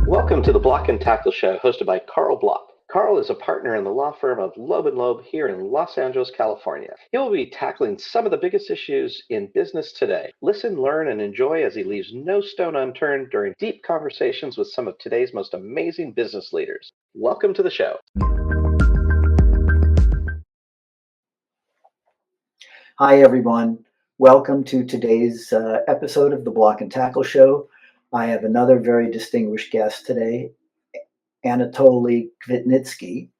Welcome to the Block and Tackle Show, hosted by Carl Block. Carl is a partner in the law firm of Loeb & Loeb here in Los Angeles, California. He will be tackling some of the biggest issues in business today. Listen, learn, and enjoy as he leaves no stone unturned during deep conversations with some of today's most amazing business leaders. Welcome to the show. Hi, everyone. Welcome to today's episode of the Block and Tackle Show. I have another very distinguished guest today, Anatoly Kvitnitsky,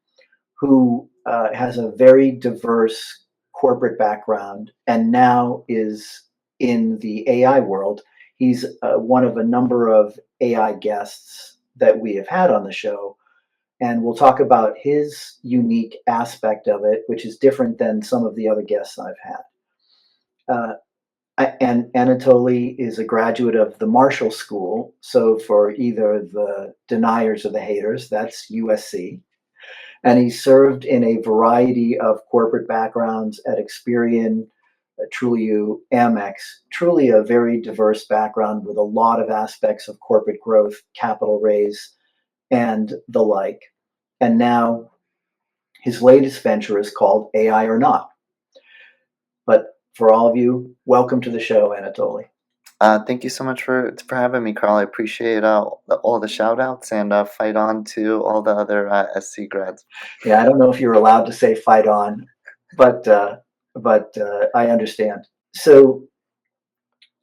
who has a very diverse corporate background and now is in the AI world. He's one of a number of AI guests that we have had on the show, and we'll talk about his unique aspect of it, which is different than some of the other guests I've had. And Anatoly is a graduate of the Marshall School. So for either the deniers or the haters, that's USC. And he served in a variety of corporate backgrounds at Experian, Trulioo, Amex. Truly a very diverse background with a lot of aspects of corporate growth, capital raise, and the like. And now his latest venture is called AI or Not. But for all of you, welcome to the show, Anatoly. Thank you so much for having me, Carl. I appreciate all the shout outs and fight on to all the other SC grads. Yeah, I don't know if you're allowed to say fight on, but I understand. So,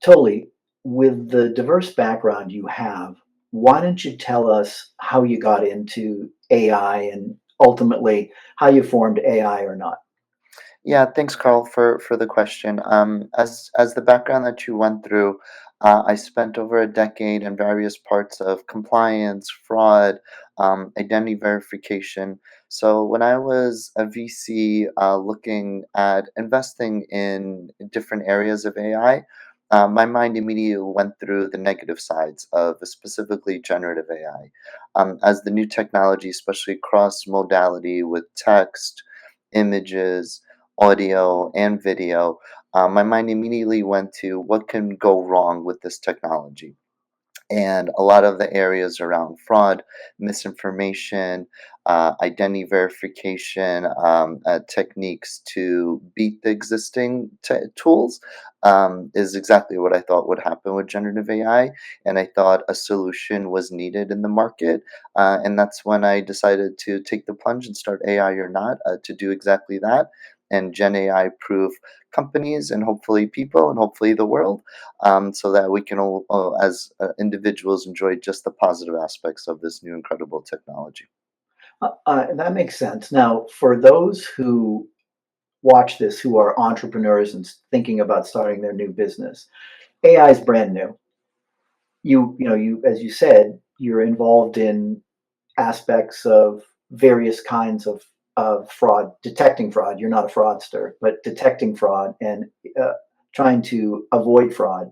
Toly, with the diverse background you have, why don't you tell us how you got into AI and ultimately how you formed AI or Not? Yeah, thanks, Carl, for the question. As the background that you went through, I spent over a decade in various parts of compliance, fraud, identity verification. So when I was a VC looking at investing in different areas of AI, my mind immediately went through the negative sides of specifically generative AI. As the new technology, especially cross modality with text, images, audio, and video, my mind immediately went to what can go wrong with this technology. And a lot of the areas around fraud, misinformation, identity verification, techniques to beat the existing tools is exactly what I thought would happen with generative AI. And I thought a solution was needed in the market. And that's when I decided to take the plunge and start AI or Not to do exactly that. And Gen AI proof companies and hopefully people and hopefully the world, so that we can all, as individuals, enjoy just the positive aspects of this new incredible technology. That makes sense. Now, for those who watch this who are entrepreneurs and thinking about starting their new business, AI is brand new. You as you said, you're involved in aspects of various kinds of fraud, detecting fraud. You're not a fraudster, but detecting fraud and trying to avoid fraud.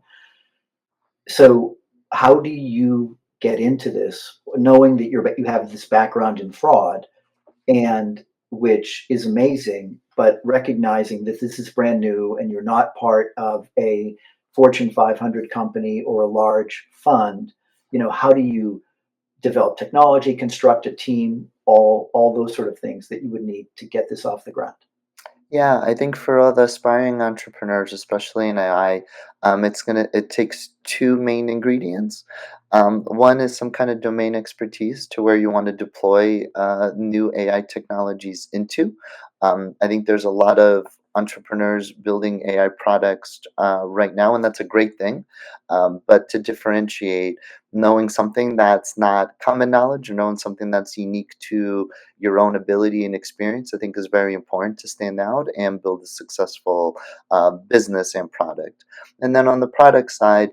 So how do you get into this knowing that you have this background in fraud, and which is amazing, but recognizing that this is brand new and you're not part of a Fortune 500 company or a large fund? How do you develop technology, construct a team, all those sort of things that you would need to get this off the ground? Yeah, I think for all the aspiring entrepreneurs, especially in AI, it takes two main ingredients. One is some kind of domain expertise to where you want to deploy new AI technologies into. I think there's a lot of entrepreneurs building AI products right now, and that's a great thing. But to differentiate, knowing something that's not common knowledge or knowing something that's unique to your own ability and experience, I think is very important to stand out and build a successful business and product. And then on the product side,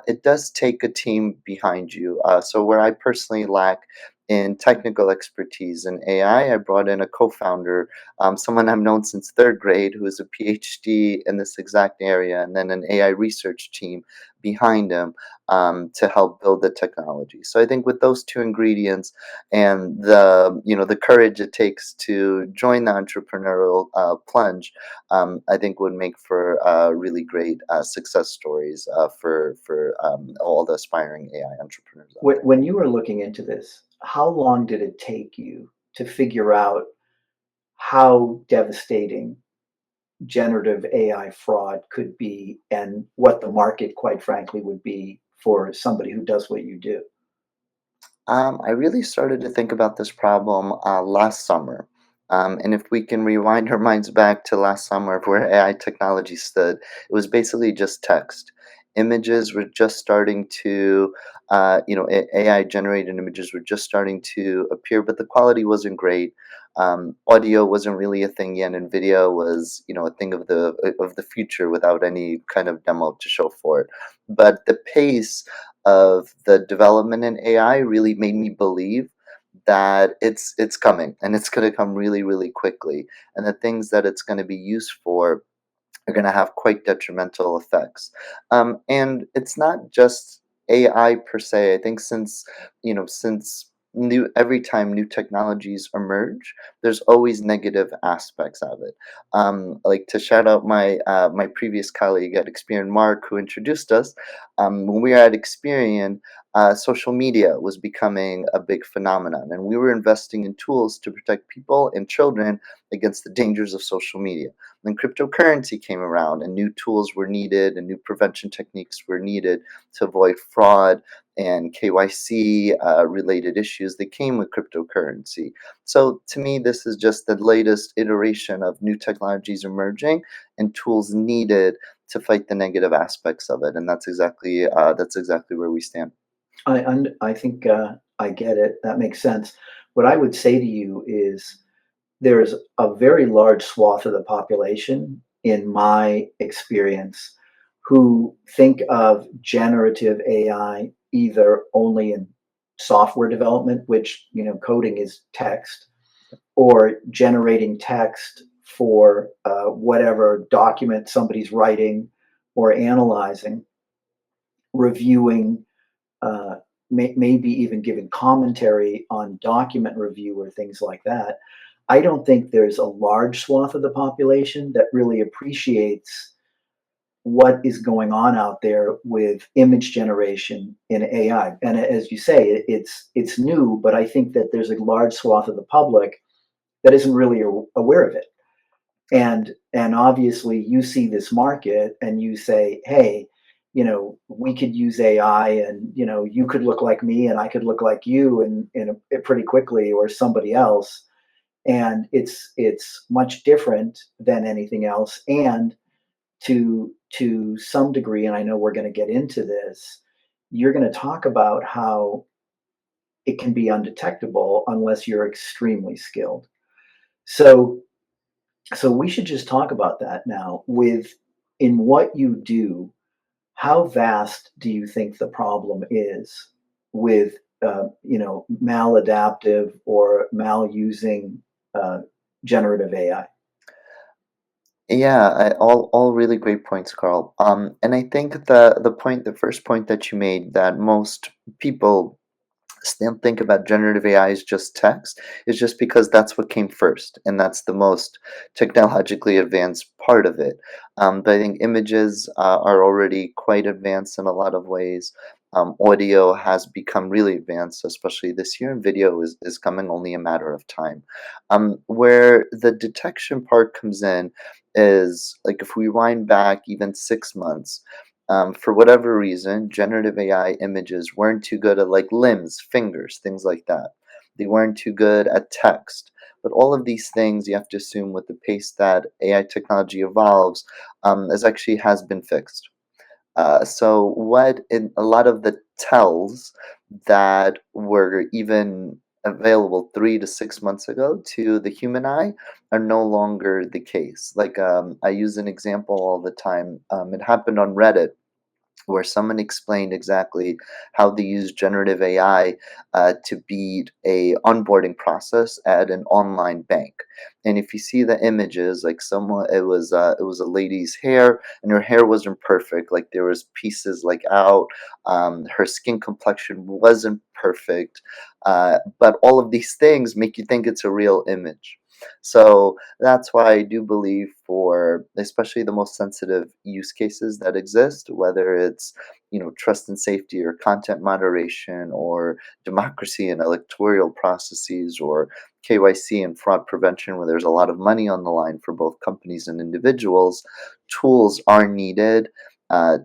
it does take a team behind you. So where I personally lack in technical expertise in AI. I brought in a co-founder, someone I've known since third grade, who is a PhD in this exact area, and then an AI research team behind him to help build the technology. So I think with those two ingredients and the courage it takes to join the entrepreneurial plunge, I think would make for really great success stories for all the aspiring AI entrepreneurs out there. When you were looking into this, how long did it take you to figure out how devastating generative AI fraud could be and what the market, quite frankly, would be for somebody who does what you do? I really started to think about this problem last summer. And if we can rewind our minds back to last summer of where AI technology stood, it was basically just text. Images were just starting to, AI generated images were just starting to appear, but the quality wasn't great. Audio wasn't really a thing yet, and video was, a thing of the future without any kind of demo to show for it. But the pace of the development in AI really made me believe that it's coming and it's going to come really really quickly, and the things that it's going to be used for are going to have quite detrimental effects. And it's not just AI per se. I think since new every time new technologies emerge, there's always negative aspects of it. Like to shout out my previous colleague at Experian, Mark, who introduced us. When we were at Experian, social media was becoming a big phenomenon, and we were investing in tools to protect people and children against the dangers of social media. Then cryptocurrency came around, and new tools were needed, and new prevention techniques were needed to avoid fraud and KYC related issues that came with cryptocurrency. So, to me, this is just the latest iteration of new technologies emerging and tools needed to fight the negative aspects of it, and that's exactly where we stand. I think I get it. That makes sense. What I would say to you is there's a very large swath of the population, in my experience, who think of generative AI either only in software development, which coding is text, or generating text for whatever document somebody's writing or analyzing, reviewing, uh, maybe even giving commentary on document review or things like that. I don't think there's a large swath of the population that really appreciates what is going on out there with image generation in AI. And as you say, it's new, but I think that there's a large swath of the public that isn't really aware of it. And obviously you see this market and you say, hey, we could use AI, and you could look like me and I could look like you pretty quickly, or somebody else. And it's much different than anything else. And to some degree, and I know we're going to get into this, you're going to talk about how it can be undetectable unless you're extremely skilled. So so we should just talk about that now. With In what you do, how vast do you think the problem is with maladaptive or malusing uh, generative AI? Yeah, all really great points, Carl. And I think the first point that you made, that most people still think about generative AI as just text, is just because that's what came first, and that's the most technologically advanced part of it. But I think images are already quite advanced in a lot of ways. Audio has become really advanced, especially this year, and video is coming only a matter of time. Where the detection part comes in is, like, if we wind back even 6 months, for whatever reason, generative AI images weren't too good at, like, limbs, fingers, things like that. They weren't too good at text. But all of these things, you have to assume, with the pace that AI technology evolves, is actually has been fixed. So what in a lot of the tells that were even available 3 to 6 months ago to the human eye are no longer the case. Like, I use an example all the time. It happened on Reddit. where someone explained exactly how they use generative AI to beat a onboarding process at an online bank. And if you see the images, like someone, it was a lady's hair, and her hair wasn't perfect. Like there was pieces like out. Her skin complexion wasn't perfect, but all of these things make you think it's a real image. So that's why I do believe for especially the most sensitive use cases that exist, whether it's trust and safety or content moderation or democracy and electoral processes or KYC and fraud prevention, where there's a lot of money on the line for both companies and individuals, tools are needed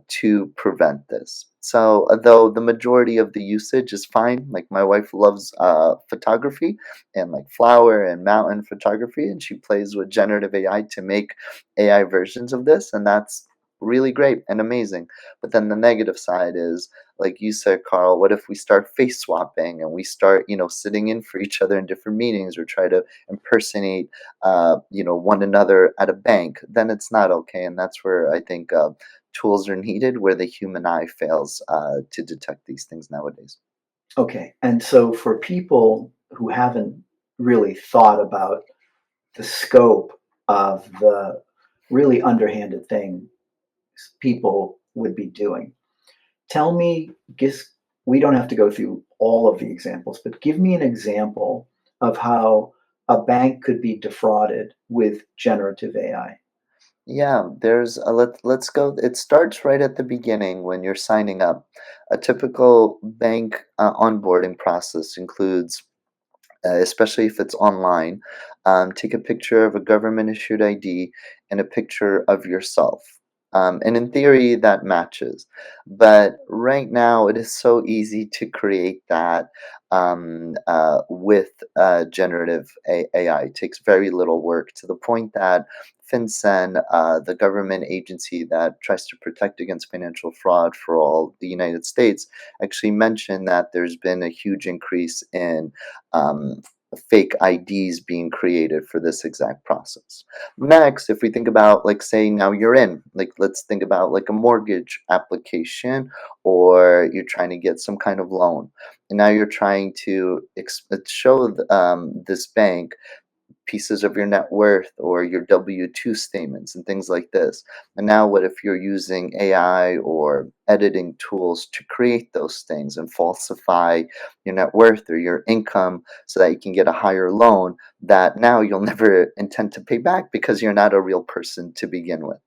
to prevent this. So, though the majority of the usage is fine, like my wife loves photography and like flower and mountain photography, and she plays with generative AI to make AI versions of this, and that's really great and amazing. But then the negative side is, like you said, Carl, what if we start face swapping and we start, sitting in for each other in different meetings or try to impersonate, one another at a bank? Then it's not okay, and that's where I think tools are needed, where the human eye fails to detect these things nowadays. Okay. And so for people who haven't really thought about the scope of the really underhanded thing people would be doing, tell me, guess we don't have to go through all of the examples, but give me an example of how a bank could be defrauded with generative AI. Yeah, let's go. It starts right at the beginning when you're signing up. A typical bank onboarding process includes, especially if it's online, take a picture of a government issued ID and a picture of yourself. And in theory, that matches. But right now, it is so easy to create that with generative AI. It takes very little work to the point that FinCEN, the government agency that tries to protect against financial fraud for all the United States, actually mentioned that there's been a huge increase in um, fake IDs being created for this exact process. Next, if we think about, like, say now you're in, like, let's think about like a mortgage application, or you're trying to get some kind of loan, and now you're trying to show this bank pieces of your net worth or your W-2 statements and things like this. And now, what if you're using AI or editing tools to create those things and falsify your net worth or your income so that you can get a higher loan that now you'll never intend to pay back because you're not a real person to begin with?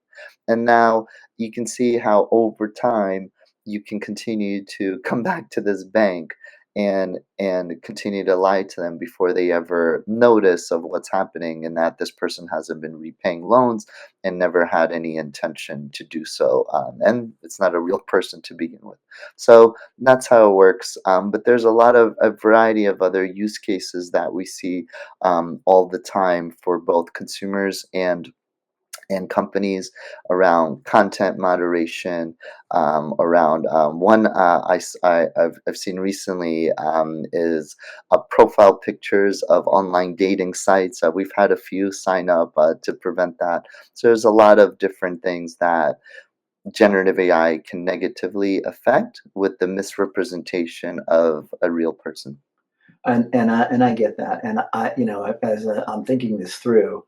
And now you can see how over time you can continue to come back to this bank and continue to lie to them before they ever notice of what's happening, and that this person hasn't been repaying loans and never had any intention to do so, and it's not a real person to begin with. So that's how it works. But there's a variety of other use cases that we see all the time for both consumers and companies around content moderation, around one I've seen recently is profile pictures of online dating sites. We've had a few sign up to prevent that. So there's a lot of different things that generative AI can negatively affect with the misrepresentation of a real person. And I get that. And as I'm thinking this through,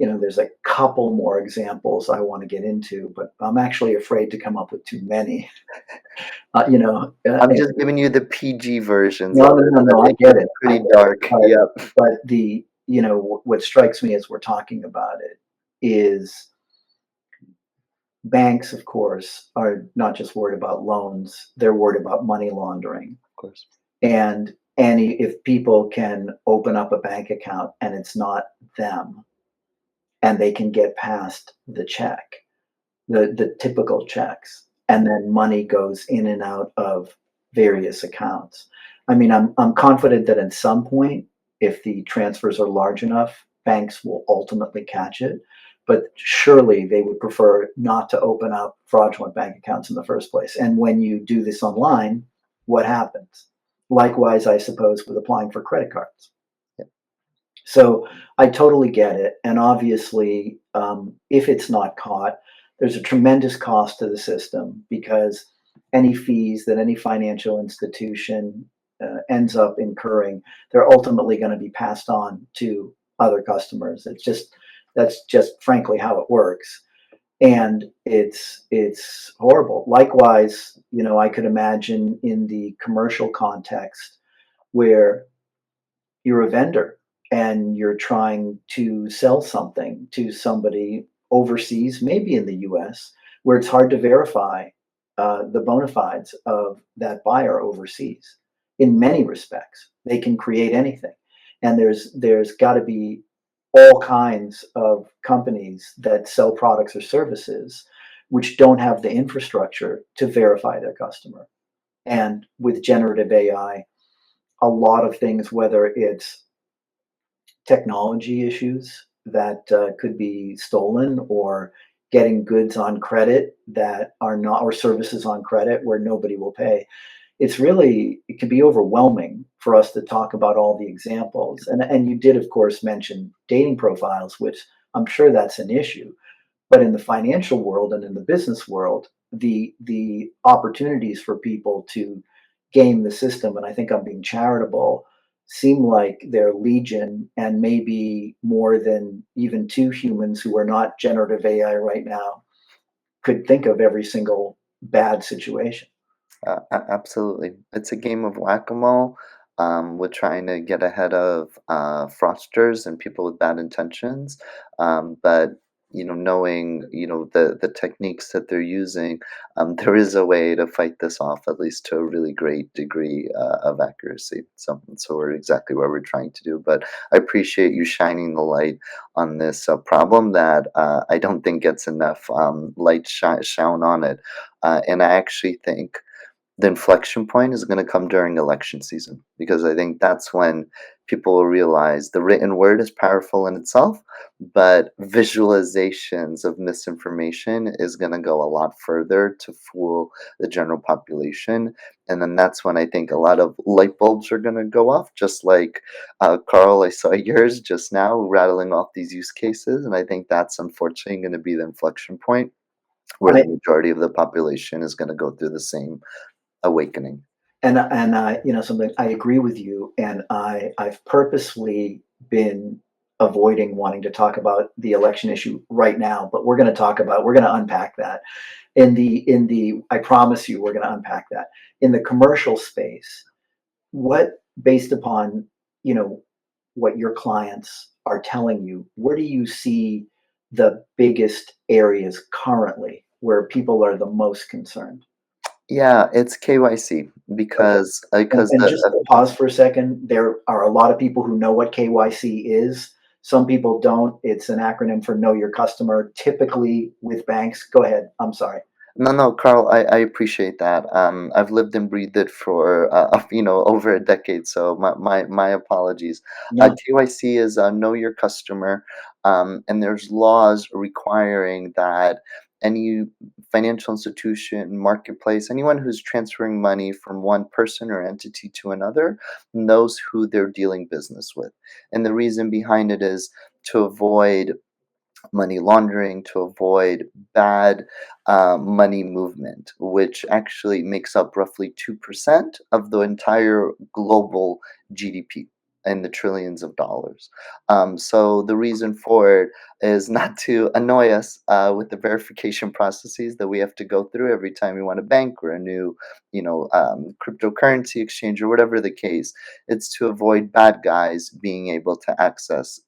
there's a couple more examples I want to get into, but I'm actually afraid to come up with too many. I'm just giving you the PG versions No, of no, it. no, So no, I it get gets it. pretty dark. But, Yep. but what strikes me as we're talking about it is banks, of course, are not just worried about loans, they're worried about money laundering. Of course. And if people can open up a bank account and it's not them, and they can get past the check, the typical checks, and then money goes in and out of various accounts. I mean, I'm confident that at some point, if the transfers are large enough, banks will ultimately catch it. But surely they would prefer not to open up fraudulent bank accounts in the first place. And when you do this online, what happens? Likewise, I suppose, with applying for credit cards. So I totally get it. And obviously, if it's not caught, there's a tremendous cost to the system because any fees that any financial institution ends up incurring, they're ultimately going to be passed on to other customers. That's just frankly how it works, and it's horrible. Likewise, I could imagine in the commercial context where you're a vendor and you're trying to sell something to somebody overseas, maybe in the US, where it's hard to verify the bona fides of that buyer overseas. In many respects, they can create anything. And there's got to be all kinds of companies that sell products or services which don't have the infrastructure to verify their customer. And with generative AI, a lot of things, whether it's technology issues that could be stolen, or getting goods on credit that are not, or services on credit where nobody will pay. It can be overwhelming for us to talk about all the examples. And you did, of course, mention dating profiles, which I'm sure that's an issue. But in the financial world and in the business world, the opportunities for people to game the system, and I think I'm being charitable, seem like they're legion, and maybe more than even two humans who are not generative AI right now could think of every single bad situation. Absolutely. It's a game of whack-a-mole. With trying to get ahead of fraudsters and people with bad intentions. But knowing the techniques that they're using, there is a way to fight this off, at least to a really great degree of accuracy. So we're exactly what we're trying to do. But I appreciate you shining the light on this problem that I don't think gets enough light shone on it. And I actually think the inflection point is going to come during election season, because I think that's when people will realize the written word is powerful in itself, but visualizations of misinformation is going to go a lot further to fool the general population. And then that's when I think a lot of light bulbs are going to go off, just like Carl, I saw yours just now rattling off these use cases. And I think that's unfortunately going to be the inflection point where I the majority of the population is going to go through the same awakening. and I, something, I agree with you, and I've purposely been avoiding wanting to talk about the election issue right now, but we're going to unpack that I promise you we're going to unpack that in the commercial space. What, based upon you know what your clients are telling you, where do you see the biggest areas currently where people are the most concerned? Yeah, it's KYC Okay. because And the just to pause for a second, there are a lot of people who know what KYC is. Some people don't. It's an acronym for Know Your Customer, typically with banks. Go ahead. I'm sorry. no, Carl, I appreciate that. I've lived and breathed it for over a decade, so my apologies. No. KYC is know your customer, and there's laws requiring that any financial institution, marketplace, anyone who's transferring money from one person or entity to another knows who they're dealing business with. And the reason behind it is to avoid money laundering, to avoid bad money movement, which actually makes up roughly 2% of the entire global GDP and the trillions of dollars. So the reason for it is not to annoy us with the verification processes that we have to go through every time we want a bank or a new, cryptocurrency exchange or whatever the case. It's to avoid bad guys being able to access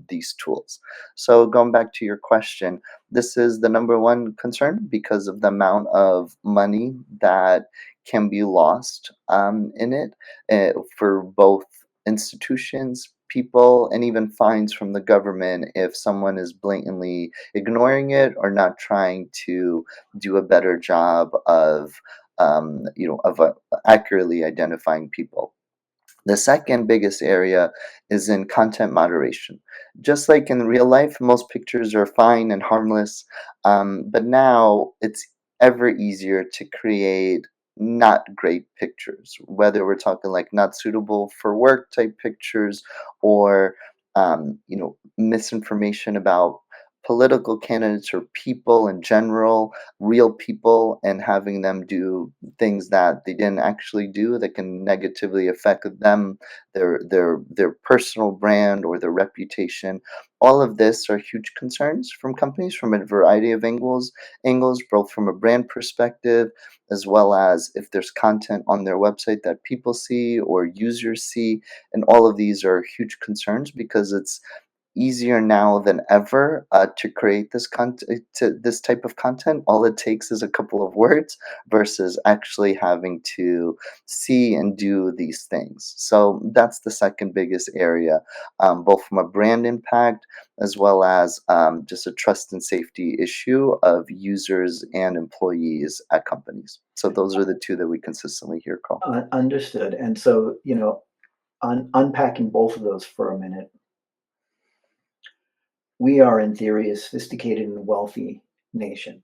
these tools. So going back to your question, this is the number one concern because of the amount of money that can be lost in it for both institutions, people, and even fines from the government if someone is blatantly ignoring it or not trying to do a better job of accurately identifying people. The second biggest area is in content moderation. Just like in real life, most pictures are fine and harmless, but now it's ever easier to create not great pictures, whether we're talking like not suitable for work type pictures or misinformation about political candidates or people in general, real people, and having them do things that they didn't actually do that can negatively affect them, their personal brand or their reputation. All of this are huge concerns from companies from a variety of angles, both from a brand perspective as well as if there's content on their website that people see or users see. And all of these are huge concerns because it's easier now than ever to create this type of content. All it takes is a couple of words versus actually having to see and do these things. So that's the second biggest area, both from a brand impact as well as just a trust and safety issue of users and employees at companies. So those are the two that we consistently hear, Carl. Understood. And so, unpacking both of those for a minute, we are in theory a sophisticated and wealthy nation,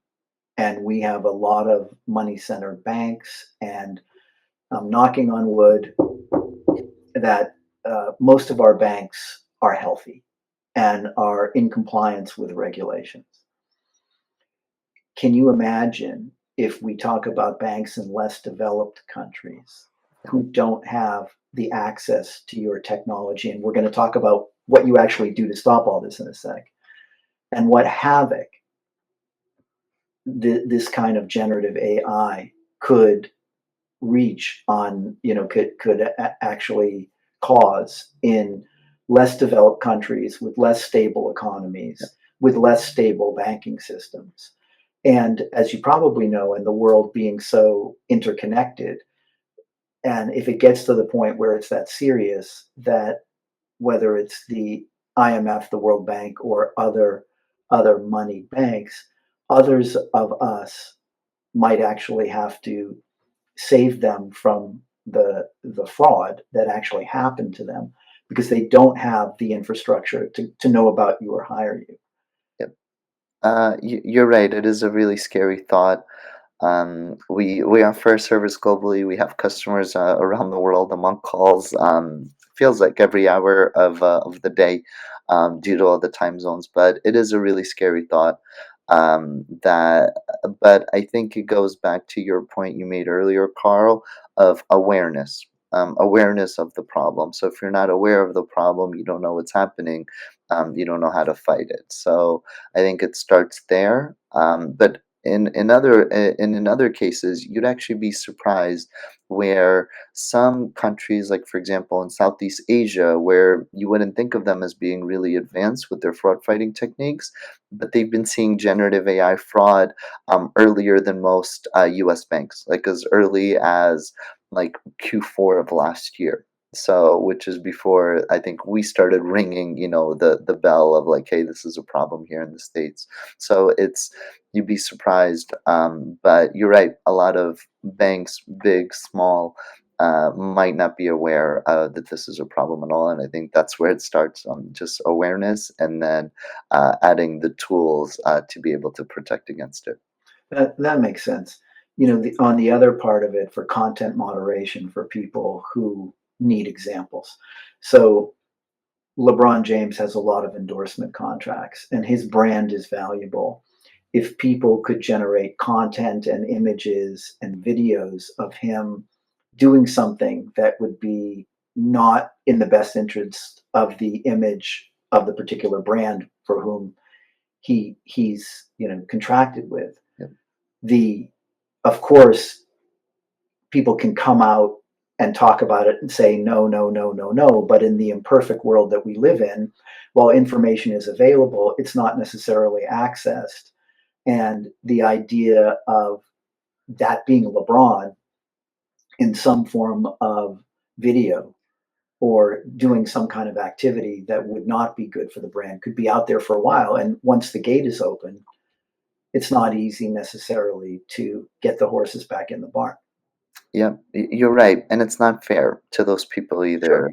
and we have a lot of money-centered banks, and I'm knocking on wood that most of our banks are healthy and are in compliance with regulations. Can you imagine if we talk about banks in less developed countries who don't have the access to your technology? And we're going to talk about what you actually do to stop all this in a sec, and what havoc this kind of generative AI could reach on, could actually cause in less developed countries with less stable economies, with less stable banking systems. And as you probably know, in the world being so interconnected, and if it gets to the point where it's that serious, that whether it's the IMF, the World Bank, or other money banks, others of us might actually have to save them from the fraud that actually happened to them because they don't have the infrastructure to know about you or hire you. Yep. You're right. It is a really scary thought. We offer service globally. We have customers around the world. I'm on calls. Feels like every hour of the day, due to all the time zones. But it is a really scary thought. But I think it goes back to your point you made earlier, Carl, of awareness. Awareness of the problem. So if you're not aware of the problem, you don't know what's happening. You don't know how to fight it. So I think it starts there. But in other cases, you'd actually be surprised where some countries, like for example in Southeast Asia, where you wouldn't think of them as being really advanced with their fraud fighting techniques, but they've been seeing generative AI fraud earlier than most U.S. banks, like as early as like Q4 of last year. So, which is before I think we started ringing, the bell of like, hey, this is a problem here in the States. So you'd be surprised. But you're right. A lot of banks, big, small, might not be aware that this is a problem at all. And I think that's where it starts, just awareness, and then adding the tools to be able to protect against it. That makes sense. On the other part of it, for content moderation for people who need examples. So LeBron James has a lot of endorsement contracts, and his brand is valuable. If people could generate content and images and videos of him doing something that would be not in the best interest of the image of the particular brand for whom he's contracted with, Yep. Of course, people can come out and talk about it and say no, no, no, no, no. But in the imperfect world that we live in, while information is available, it's not necessarily accessed. And the idea of that being LeBron in some form of video or doing some kind of activity that would not be good for the brand could be out there for a while. And once the gate is open, it's not easy necessarily to get the horses back in the barn. Yeah, you're right, and it's not fair to those people Sure. either,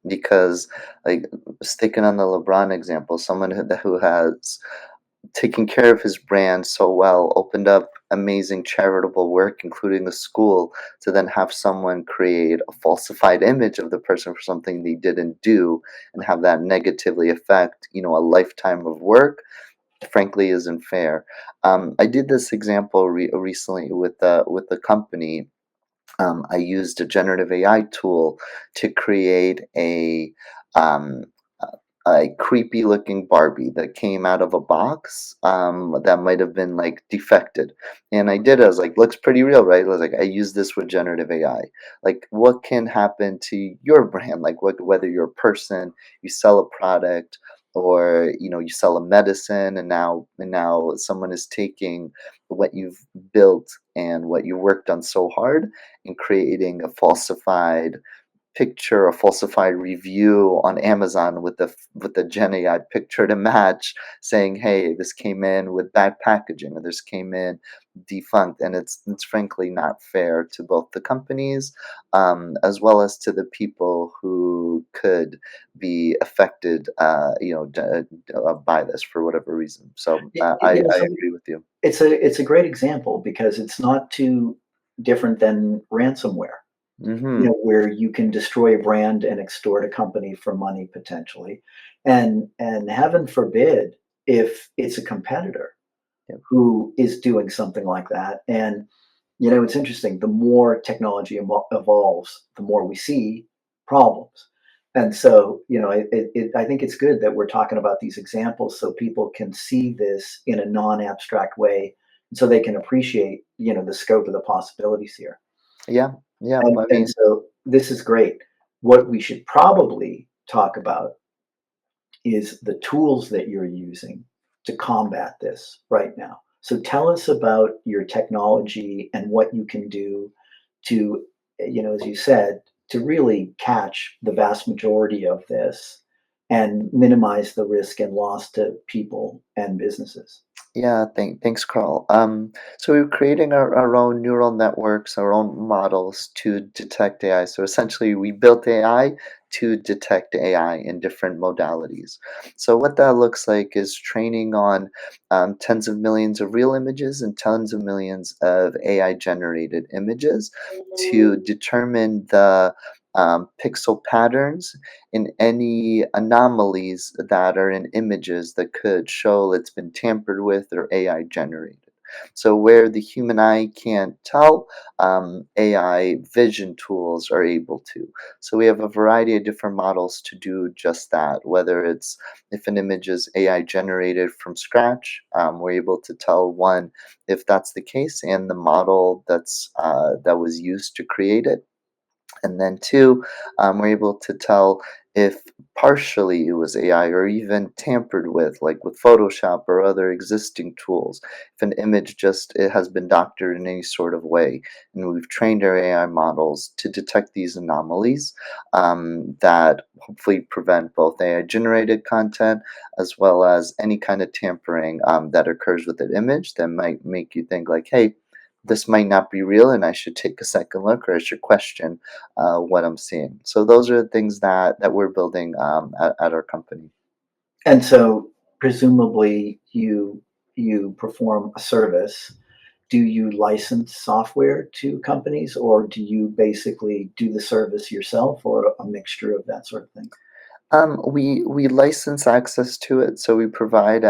because, like, sticking on the LeBron example, someone who has taken care of his brand so well, opened up amazing charitable work, including a school, to then have someone create a falsified image of the person for something they didn't do, and have that negatively affect, a lifetime of work. frankly isn't fair. I did this example recently with the company. I used a generative AI tool to create um, a creepy looking Barbie that came out of a box that might have been like defected. And I did, I was like, looks pretty real, right? I was like, I use this with generative AI. Like, what can happen to your brand? Like, whether you're a person, you sell a product, or you sell a medicine, and now someone is taking what you've built and what you worked on so hard and creating a falsified picture, a falsified review on Amazon with the Gen AI picture to match, saying, "Hey, this came in with bad packaging, or this came in defunct," and it's frankly not fair to both the companies, as well as to the people who could be affected, by this for whatever reason. So I So agree with you. it's a great example because it's not too different than ransomware. Hmm. Where you can destroy a brand and extort a company for money potentially, and heaven forbid if it's a competitor Yep. who is doing something like that. And it's interesting. The more technology evolves, the more we see problems. And so, I think it's good that we're talking about these examples so people can see this in a non-abstract way, so they can appreciate, the scope of the possibilities here. Yeah, yeah. And I and mean, so this is great. What we should probably talk about is the tools that you're using to combat this right now. So tell us about your technology and what you can do to, as you said, to really catch the vast majority of this and minimize the risk and loss to people and businesses. yeah, thanks, Carl. So we're creating our own neural networks, our own models to detect AI. So essentially, we built AI to detect AI in different modalities. So what that looks like is training on tens of millions of real images and tens of millions of AI generated images to determine the pixel patterns in any anomalies that are in images that could show it's been tampered with or AI generated. So, where the human eye can't tell, AI vision tools are able to. So, we have a variety of different models to do just that. Whether it's if an image is AI generated from scratch, we're able to tell one if that's the case and the model that was used to create it, and then two, we're able to tell if partially it was AI or even tampered with, like with Photoshop or other existing tools. If an image just it has been doctored in any sort of way, and we've trained our AI models to detect these anomalies that hopefully prevent both AI generated content as well as any kind of tampering that occurs with an image that might make you think like, hey, this might not be real and I should take a second look or I should question what I'm seeing. So those are the things that we're building at our company. And so presumably you perform a service. Do you license software to companies, or do you basically do the service yourself, or a mixture of that sort of thing? We license access to it, so we provide.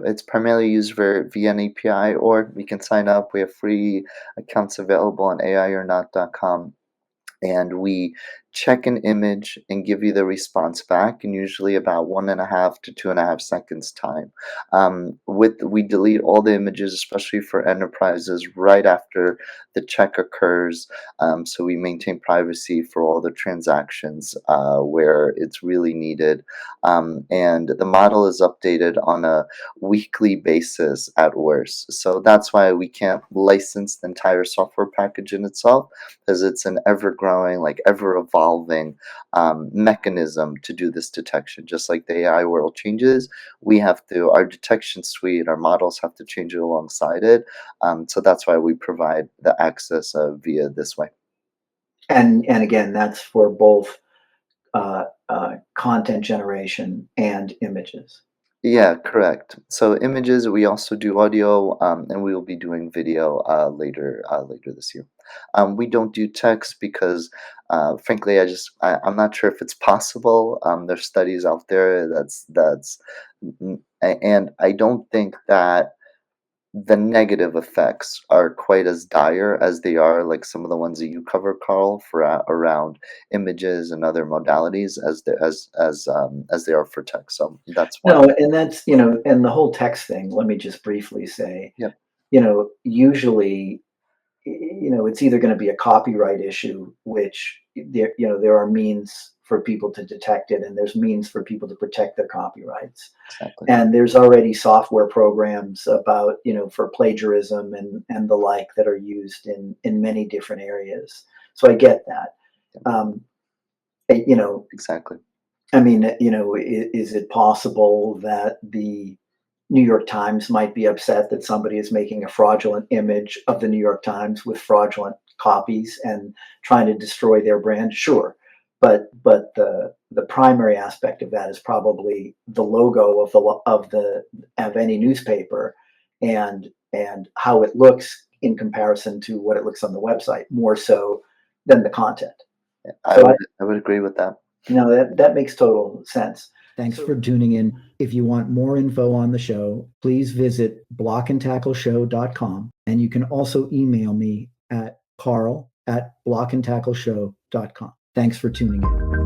It's primarily used via an API, or we can sign up. We have free accounts available on aiornot.com, and we check an image and give you the response back in usually about 1.5 to 2.5 seconds time. We delete all the images, especially for enterprises, right after the check occurs. So we maintain privacy for all the transactions where it's really needed. And the model is updated on a weekly basis at worst. So that's why we can't license the entire software package in itself, because it's an ever growing, like ever evolving mechanism to do this detection. Just like the AI world changes, we have to, our detection suite, our models have to change it alongside it. So that's why we provide the access via this way. And again, that's for both content generation and images. Yeah, correct. So images, we also do audio, and we will be doing video later this year. We don't do text because, frankly, I'm not sure if it's possible. There's studies out there and I don't think that the negative effects are quite as dire as they are like some of the ones that you cover, Carl, for around images and other modalities as they are for text. So that's why. No, and that's, and the whole text thing, let me just briefly say, Yep, usually, it's either going to be a copyright issue, which there are means for people to detect it, and there's means for people to protect their copyrights. exactly. And there's already software programs about, for plagiarism and the like that are used in many different areas. So I get that. Yep, Um, you know, exactly. I mean, is it possible that the New York Times might be upset that somebody is making a fraudulent image of the New York Times with fraudulent copies and trying to destroy their brand? Sure. But the primary aspect of that is probably the logo of any newspaper and how it looks in comparison to what it looks on the website, more so than the content. Yeah, So I would agree with that. that makes total sense. Thanks for tuning in. If you want more info on the show, please visit blockandtackleshow.com. And you can also email me at carl@blockandtackleshow.com. Thanks for tuning in.